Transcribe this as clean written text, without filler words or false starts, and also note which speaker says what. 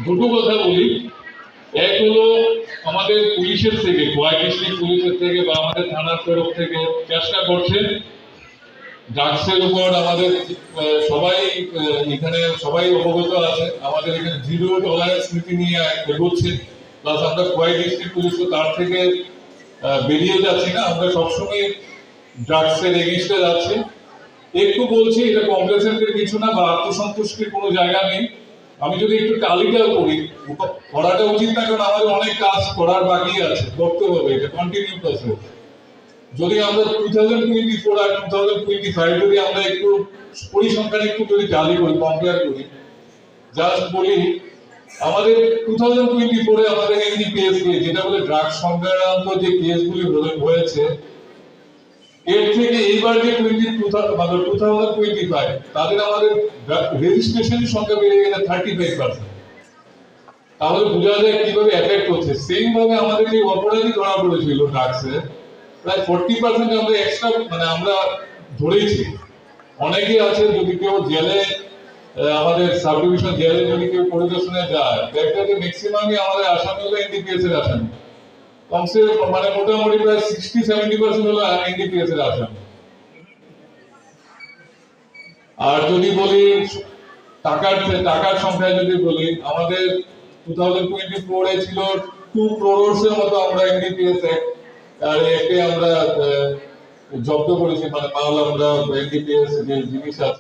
Speaker 1: দুটো কথা বলি। এক হলো আমাদের পুলিশের থেকে, খোয়াই ডিস্ট্রিক্ট পুলিশের থেকে বা আমাদের থানার তরফ থেকে চেষ্টা করছে ড্রাগসের উপর আমাদের সবাই এখানে সবাই অবগত আছে। আমাদের এখানে জিরো টলারেন্স নীতি নিয়ে এগোচ্ছে। প্লাস আমরা খোয়াই ডিস্ট্রিক্ট পুলিশও তার থেকে বেরিয়ে যাচ্ছি না, আমরা সবসময় ড্রাগসের এগেইনস্টে যাচ্ছি। একটু বলছি, এটা কমপ্লেসেন্টের কিছু না বা আত্মসন্তুষ্টির কোনো জায়গা নেই। আমি যদি একটু তালিকাও করি, করাটা উচিত না, কারণ আমাদের অনেক কাজ করার বাকি আছে, করতে হবে, এটা কন্টিনিউ প্রসেস। যদি আমরা 2024 আর 2025 যদি আমরা একটু পরিসংখ্যান একটু যদি জালি করি, কম্পেয়ার করি, জাস্ট বলি আমাদের 2024 এ আমাদের এনডিপিএস যেটা বলে ড্রাগ সংক্রান্ত যে কেসগুলি হয়েছে, এর থেকে এইবার যে 2025 তাদের আমাদের রেজিস্ট্রেশনের সংখ্যা বেড়ে গেছে 35%। তাহলে বোঝা যায় কিভাবে এফেক্ট হচ্ছে। সেম ভাবে আমাদের যে অপরাধী ধরা পড়েছিল ড্রাগসে, প্রায় 40% আমরা এক্সট্রা আমরা ধরেছি। অনেকে আছে, যদি কেউ জেলে আমাদের সাব ডিভিশন জেলে যদি কেউ পরিদর্শনে যায়, দেখবে যে ম্যাক্সিমামই আমাদের আসামি হলো এনডিপিএস এর আসামি। কমসে মোটামুটি প্রায় 60-70% হলো এনডিপিএস এর আসামি। আর যদি বলি টাকার সংখ্যায় যদি বলি, আমাদের 2024 এ ছিল 2 crores এর মতো আমরা এনডিপিএস আর একে আমরা জব্দ করেছি, মাল আমরা এনডিপিএস যে জিনিস আছে